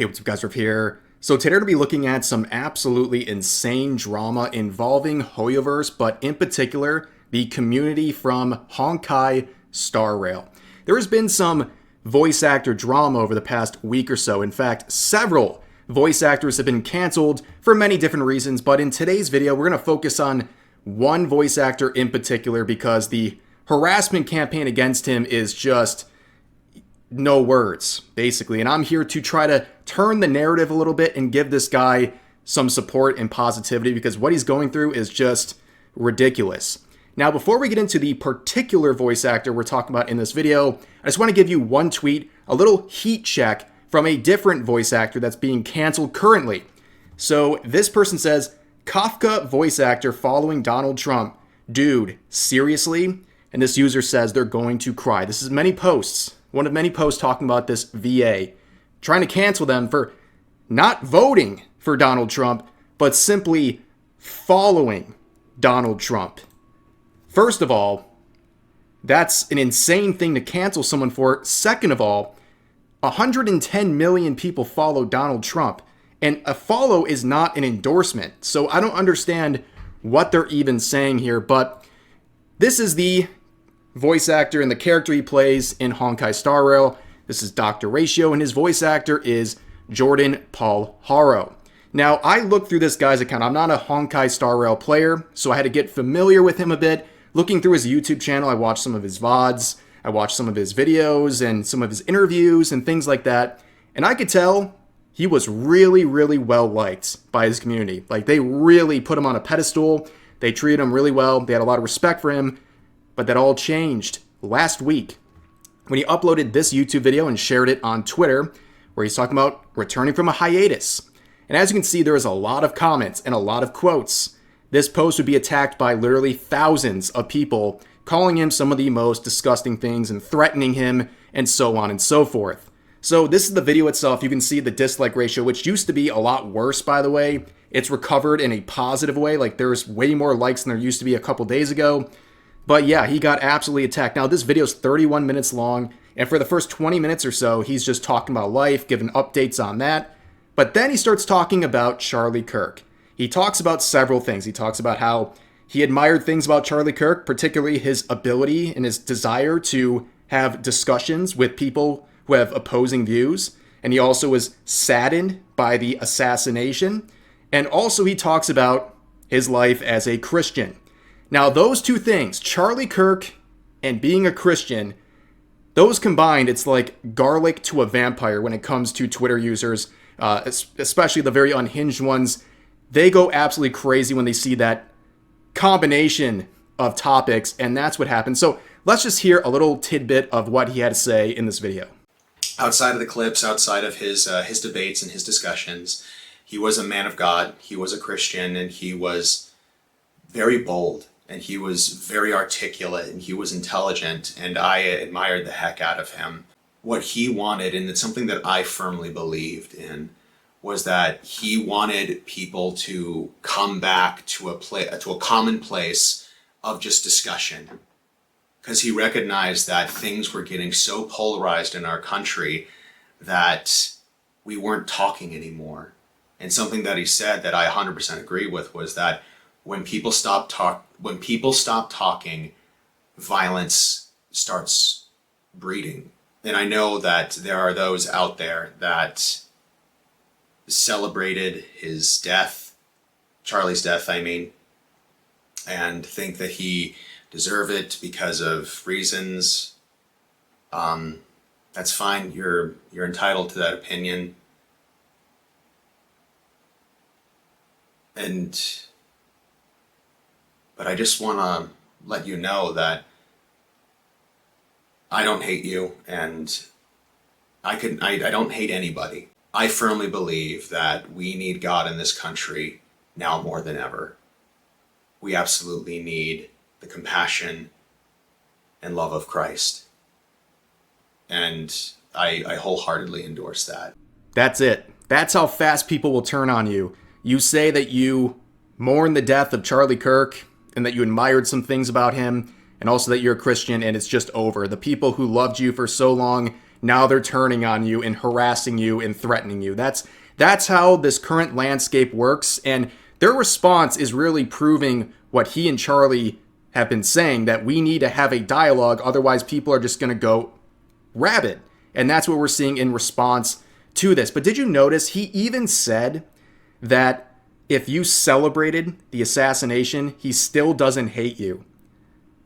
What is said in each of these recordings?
Hey, what's up guys, Riff here. So today we're going to be looking at some absolutely insane drama involving Hoyoverse, but in particular, the community from Honkai Star Rail. There has been some voice actor drama over the past week or so. In fact, several voice actors have been canceled for many different reasons, but in today's video, we're going to focus on one voice actor in particular because the harassment campaign against him is just no words, basically. And I'm here to try to turn the narrative a little bit and give this guy some support and positivity because what he's going through is just ridiculous. Now, before we get into the particular voice actor we're talking about in this video, I just want to give you one tweet, a little heat check from a different voice actor that's being canceled currently. So this person says, Kafka voice actor following Donald Trump. Dude, seriously? And this user says they're going to cry. This is many posts. One of many posts talking about this VA, trying to cancel them for not voting for Donald Trump, but simply following Donald Trump. First of all, that's an insane thing to cancel someone for. Second of all, 110 million people follow Donald Trump, and a follow is not an endorsement. So I don't understand what they're even saying here, but this is the voice actor and the character he plays in Honkai Star Rail. This is Dr. Ratio, and his voice actor is Jordan Paul Haro. Now, I looked through this guy's account. I'm not a Honkai Star Rail player, so I had to get familiar with him a bit. Looking through his YouTube channel, I watched some of his VODs, I watched some of his videos and some of his interviews and things like that, and I could tell he was really, really well liked by his community. Like, they really put him on a pedestal. They treated him really well. They had a lot of respect for him. But that all changed last week when he uploaded this YouTube video and shared it on Twitter, where he's talking about returning from a hiatus. And as you can see, there is a lot of comments and a lot of quotes. This post would be attacked by literally thousands of people, calling him some of the most disgusting things and threatening him and so on and so forth. So this is the video itself. You can see the dislike ratio, which used to be a lot worse, by the way. It's recovered in a positive way. Like, there's way more likes than there used to be a couple days ago. But yeah, he got absolutely attacked. Now, this video is 31 minutes long, and for the first 20 minutes or so, he's just talking about life, giving updates on that. But then he starts talking about Charlie Kirk. He talks about several things. He talks about how he admired things about Charlie Kirk, particularly his ability and his desire to have discussions with people who have opposing views. And he also was saddened by the assassination. And also he talks about his life as a Christian. Now, those two things, Charlie Kirk and being a Christian, those combined, it's like garlic to a vampire when it comes to Twitter users, especially the very unhinged ones. They go absolutely crazy when they see that combination of topics, and that's what happened. So let's just hear a little tidbit of what he had to say in this video. Outside of the clips, outside of his debates and his discussions, he was a man of God, he was a Christian, and he was very bold. And he was very articulate, and he was intelligent, and I admired the heck out of him. What he wanted, and it's something that I firmly believed in, was that he wanted people to come back to a common place of just discussion. Because he recognized that things were getting so polarized in our country that we weren't talking anymore. And something that he said that I 100% agree with was that when people stop talking, violence starts breeding. And I know that there are those out there that celebrated his death, Charlie's death, I mean, and think that he deserved it because of reasons. That's fine. You're entitled to that opinion. But I just want to let you know that I don't hate you, and I don't hate anybody. I firmly believe that we need God in this country now more than ever. We absolutely need the compassion and love of Christ. And I wholeheartedly endorse that. That's it. That's how fast people will turn on you. You say that you mourn the death of Charlie Kirk, and that you admired some things about him, and also that you're a Christian, and it's just over. The people who loved you for so long now they're turning on you and harassing you and threatening you. That's how this current landscape works, and their response is really proving what he and Charlie have been saying, that we need to have a dialogue, otherwise people are just going to go rabid. And that's what we're seeing in response to this. But did you notice he even said that if you celebrated the assassination, he still doesn't hate you?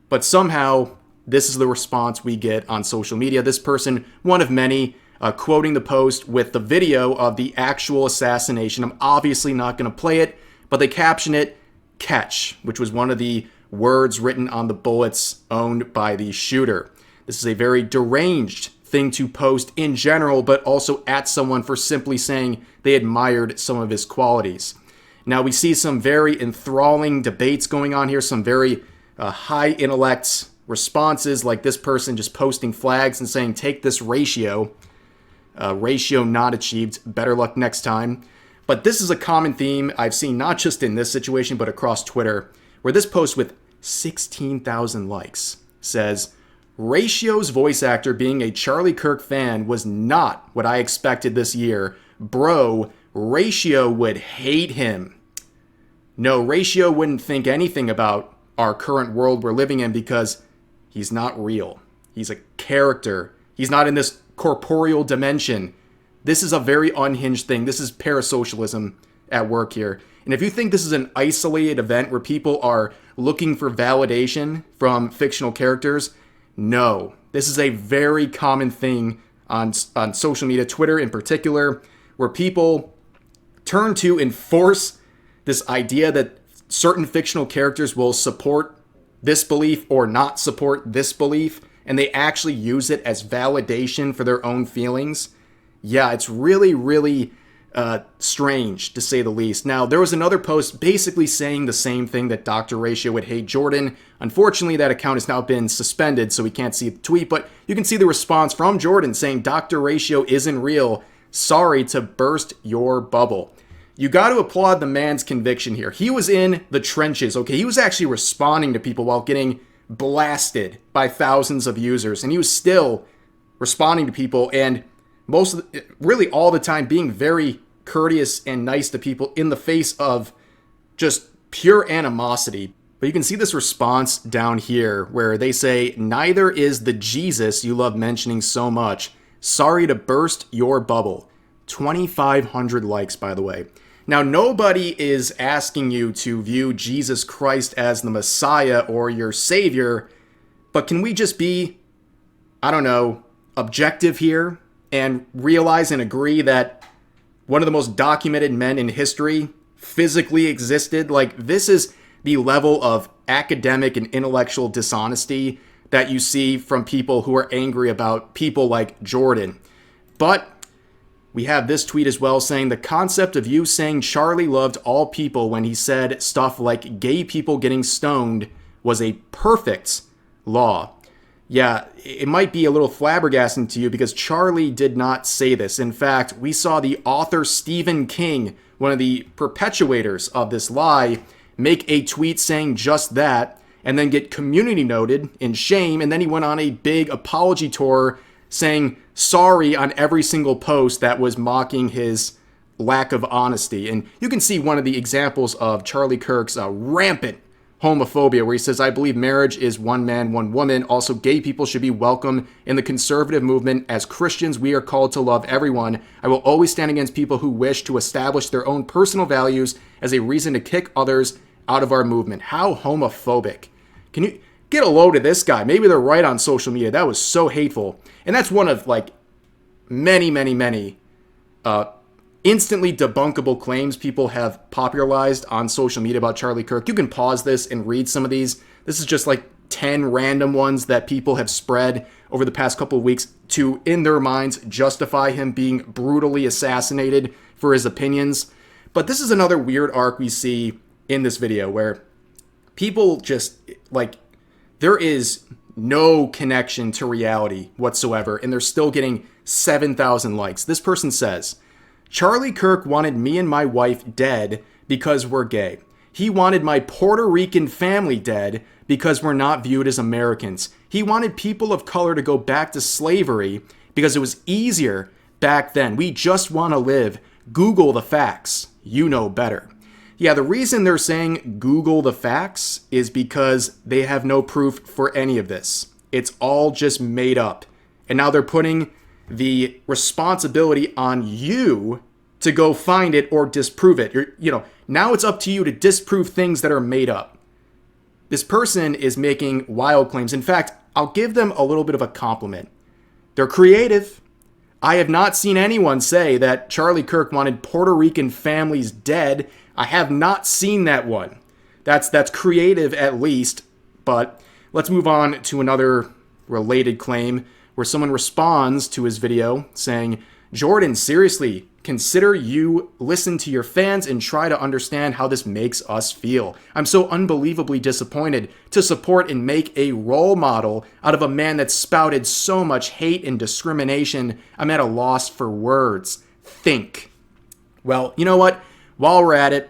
But somehow, this is the response we get on social media. This person, one of many, quoting the post with the video of the actual assassination. I'm obviously not going to play it, but they caption it, "catch," which was one of the words written on the bullets owned by the shooter. This is a very deranged thing to post in general, but also at someone for simply saying they admired some of his qualities. Now, we see some very enthralling debates going on here, some very high intellect responses, like this person just posting flags and saying, "take this ratio. Ratio not achieved. Better luck next time." But this is a common theme I've seen not just in this situation, but across Twitter, where this post with 16,000 likes says, "Ratio's voice actor being a Charlie Kirk fan was not what I expected this year. Bro, Ratio would hate him." No, Ratio wouldn't think anything about our current world we're living in because he's not real. He's a character. He's not in this corporeal dimension. This is a very unhinged thing. This is parasocialism at work here. And if you think this is an isolated event where people are looking for validation from fictional characters, no. This is a very common thing on social media, Twitter in particular, where people turn to enforce this idea that certain fictional characters will support this belief or not support this belief, and they actually use it as validation for their own feelings. Yeah, it's really, really strange, to say the least. Now, there was another post basically saying the same thing, that Dr. Ratio would hate Jordan. Unfortunately, that account has now been suspended, so we can't see the tweet, but you can see the response from Jordan saying, "Dr. Ratio isn't real. Sorry to burst your bubble." You got to applaud the man's conviction here. He was in the trenches, okay? He was actually responding to people while getting blasted by thousands of users, and he was still responding to people, and really all the time being very courteous and nice to people in the face of just pure animosity. But you can see this response down here where they say, "Neither is the Jesus you love mentioning so much. Sorry to burst your bubble." 2,500 likes, by the way. Now, nobody is asking you to view Jesus Christ as the Messiah or your Savior, but can we just be, I don't know, objective here and realize and agree that one of the most documented men in history physically existed? Like, this is the level of academic and intellectual dishonesty that you see from people who are angry about people like Jordan. But we have this tweet as well saying, "The concept of you saying Charlie loved all people when he said stuff like gay people getting stoned was a perfect law." Yeah, it might be a little flabbergasting to you because Charlie did not say this. In fact, we saw the author Stephen King, one of the perpetuators of this lie, make a tweet saying just that and then get community noted in shame. And then he went on a big apology tour saying sorry on every single post that was mocking his lack of honesty. And you can see one of the examples of Charlie Kirk's rampant homophobia, where he says, "I believe marriage is one man, one woman. Also, gay people should be welcome in the conservative movement. As Christians, we are called to love everyone. I will always stand against people who wish to establish their own personal values as a reason to kick others out of our movement." How homophobic. Can you get a load of this guy? Maybe they're right on social media. That was so hateful. And that's one of like many, many, many instantly debunkable claims people have popularized on social media about Charlie Kirk. You can pause this and read some of these. This is just like 10 random ones that people have spread over the past couple of weeks to, in their minds, justify him being brutally assassinated for his opinions. But this is another weird arc we see in this video where people just, like, there is no connection to reality whatsoever, and they're still getting 7,000 likes. This person says, "Charlie Kirk wanted me and my wife dead because we're gay. He wanted my Puerto Rican family dead because we're not viewed as Americans. He wanted people of color to go back to slavery because it was easier back then. We just want to live. Google the facts. You know better. Yeah, the reason they're saying Google the facts is because they have no proof for any of this. It's all just made up. And now they're putting the responsibility on you to go find it or disprove it. Now it's up to you to disprove things that are made up. This person is making wild claims. In fact, I'll give them a little bit of a compliment. They're creative. I have not seen anyone say that Charlie Kirk wanted Puerto Rican families dead. I have not seen that one. That's creative at least. But let's move on to another related claim where someone responds to his video saying, Jordan, seriously, consider you listen to your fans and try to understand how this makes us feel. I'm so unbelievably disappointed to support and make a role model out of a man that spouted so much hate and discrimination. I'm at a loss for words. Think. Well, you know what? While we're at it,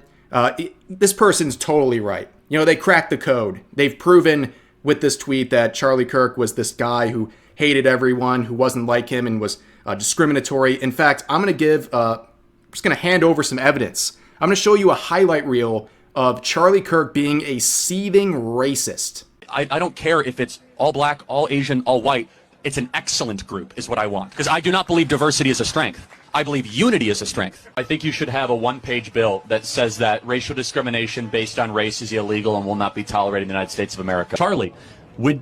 this person's totally right. They cracked the code. They've proven with this tweet that Charlie Kirk was this guy who hated everyone, who wasn't like him, and was discriminatory. In fact, I'm just going to hand over some evidence. I'm going to show you a highlight reel of Charlie Kirk being a seething racist. I don't care if it's all black, all Asian, all white. It's an excellent group is what I want. Because I do not believe diversity is a strength. I believe unity is a strength. I think you should have a one-page bill that says that racial discrimination based on race is illegal and will not be tolerated in the United States of America. Charlie,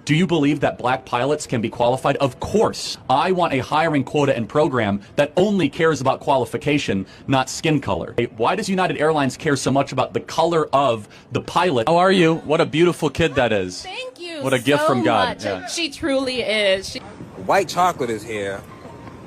do you believe that black pilots can be qualified? Of course. I want a hiring quota and program that only cares about qualification, not skin color. Why does United Airlines care so much about the color of the pilot? How are you? What a beautiful kid that is. Thank you. What a gift from God. Yeah. She truly is. White chocolate is here.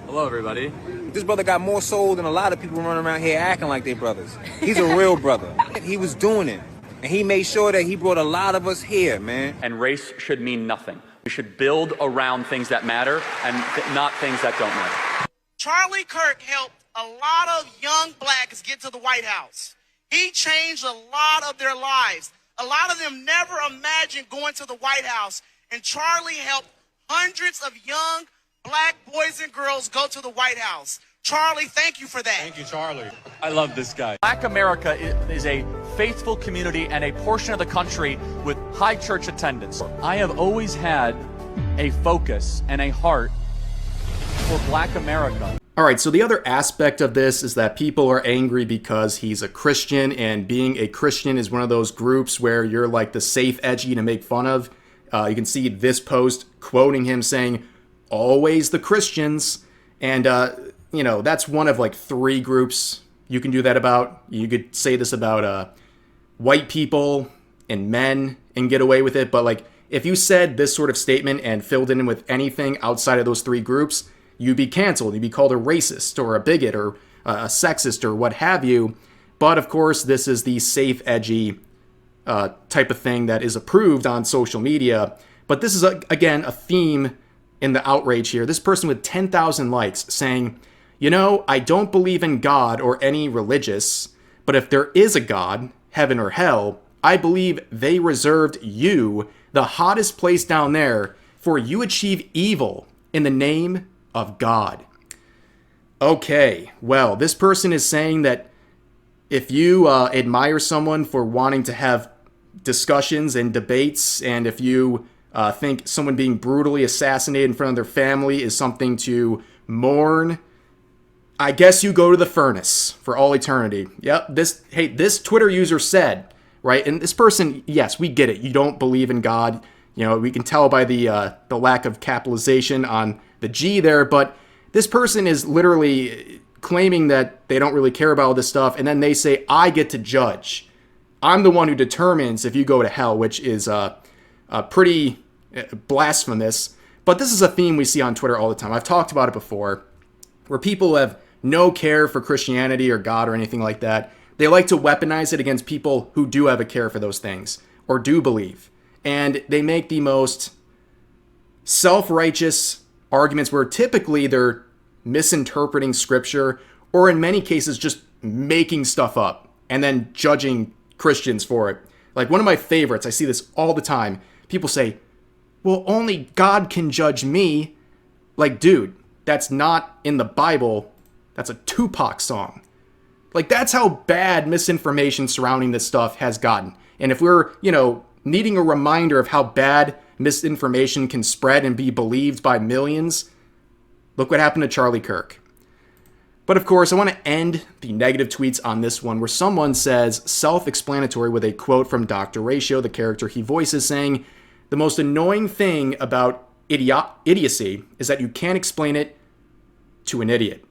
Hello, everybody. This brother got more soul than a lot of people running around here acting like they brothers. He's a real brother. He was doing it. And he made sure that he brought a lot of us here, man. And race should mean nothing. We should build around things that matter and not things that don't matter. Charlie Kirk helped a lot of young blacks get to the White House. He changed a lot of their lives. A lot of them never imagined going to the White House. And Charlie helped hundreds of young black boys and girls go to the White House. Charlie, thank you for that. Thank you, Charlie. I love this guy. Black America is a faithful community and a portion of the country with high church attendance. I have always had a focus and a heart for Black America. All right, so the other aspect of this is that people are angry because he's a Christian, and being a Christian is one of those groups where you're like the safe edgy to make fun of. You can see this post quoting him saying, always the Christians. And, that's one of like 3 groups you can do that about. You could say this about white people and men and get away with it. But like, if you said this sort of statement and filled in with anything outside of those 3 groups, you'd be canceled. You'd be called a racist or a bigot or a sexist or what have you. But of course, this is the safe, edgy type of thing that is approved on social media. But this is, again, a theme in the outrage here. This person with 10,000 likes saying, I don't believe in God or any religious, but if there is a God, heaven or hell, I believe they reserved you, the hottest place down there, for you achieve evil in the name of God. Okay, well, this person is saying that if you admire someone for wanting to have discussions and debates, and if you think someone being brutally assassinated in front of their family is something to mourn, I guess you go to the furnace for all eternity. Yep, this Twitter user said, right? And this person, yes, we get it. You don't believe in God. We can tell by the lack of capitalization on the G there, but this person is literally claiming that they don't really care about all this stuff, and then they say, I get to judge. I'm the one who determines if you go to hell, which is pretty blasphemous. But this is a theme we see on Twitter all the time. I've talked about it before, where people have no care for Christianity or God or anything like that. They like to weaponize it against people who do have a care for those things or do believe. And they make the most self-righteous arguments where typically they're misinterpreting scripture or in many cases just making stuff up and then judging Christians for it. Like one of my favorites, I see this all the time. People say, well, only God can judge me. Like, dude, that's not in the Bible, that's a Tupac song. Like, that's how bad misinformation surrounding this stuff has gotten. And if we're, needing a reminder of how bad misinformation can spread and be believed by millions, look what happened to Charlie Kirk. But of course, I want to end the negative tweets on this one where someone says, self-explanatory, with a quote from Dr. Ratio, the character he voices, saying, "The most annoying thing about idiocy is that you can't explain it to an idiot."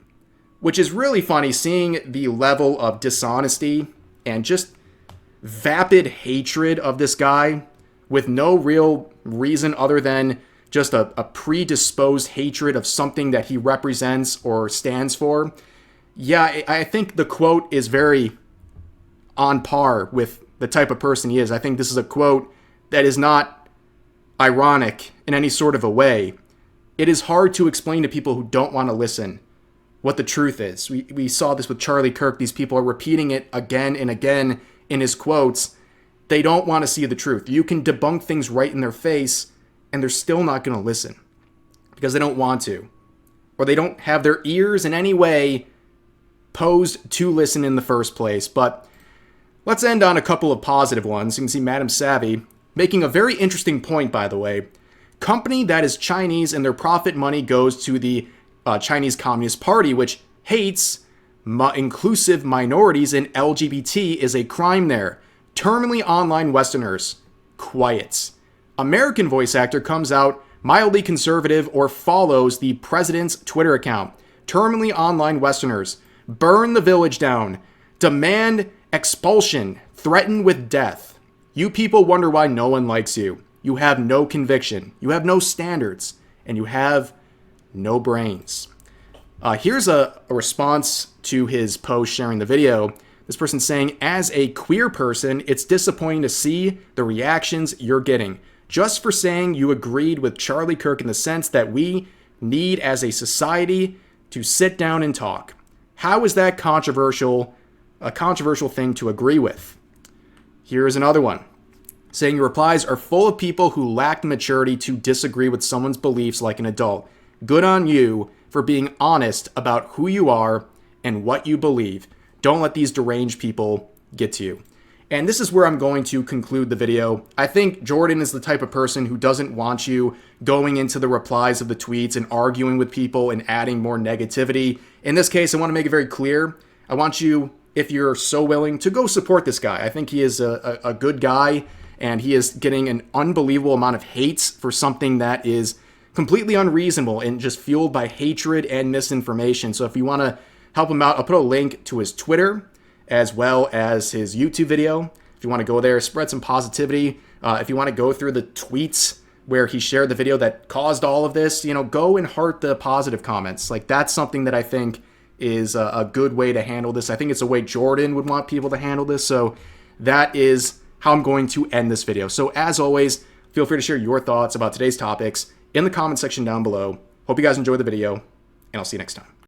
Which is really funny, seeing the level of dishonesty and just vapid hatred of this guy with no real reason other than just a predisposed hatred of something that he represents or stands for. Yeah, I think the quote is very on par with the type of person he is. I think this is a quote that is not ironic in any sort of a way. It is hard to explain to people who don't want to listen what the truth is. We saw this with Charlie Kirk. These people are repeating it again and again in his quotes. They don't want to see the truth. You can debunk things right in their face, and they're still not going to listen because they don't want to, or they don't have their ears in any way posed to listen in the first place. But let's end on a couple of positive ones. You can see Madam Savvy making a very interesting point, by the way. Company that is Chinese and their profit money goes to the Chinese Communist Party, which hates inclusive minorities and LGBT, is a crime there. Terminally online Westerners, quiet. American voice actor comes out mildly conservative or follows the president's Twitter account. Terminally online Westerners, burn the village down, demand expulsion, threaten with death. You people wonder why no one likes you. You have no conviction, you have no standards, and you have no brains. Here's a response to his post sharing the video. This person saying, as a queer person, it's disappointing to see the reactions you're getting. Just for saying you agreed with Charlie Kirk in the sense that we need as a society to sit down and talk. How is that controversial? A controversial thing to agree with. Here's another one. Saying your replies are full of people who lack the maturity to disagree with someone's beliefs like an adult. Good on you for being honest about who you are and what you believe. Don't let these deranged people get to you. And this is where I'm going to conclude the video. I think Jordan is the type of person who doesn't want you going into the replies of the tweets and arguing with people and adding more negativity. In this case, I want to make it very clear. I want you, if you're so willing, to go support this guy. I think he is a good guy, and he is getting an unbelievable amount of hates for something that is completely unreasonable and just fueled by hatred and misinformation. So if you want to help him out, I'll put a link to his Twitter as well as his YouTube video. If you want to go there, spread some positivity. If you want to go through the tweets where he shared the video that caused all of this, go and heart the positive comments. Like, that's something that I think is a good way to handle this. I think it's a way Jordan would want people to handle this. So that is how I'm going to end this video. So as always, feel free to share your thoughts about today's topics in the comment section down below. Hope you guys enjoyed the video, and I'll see you next time.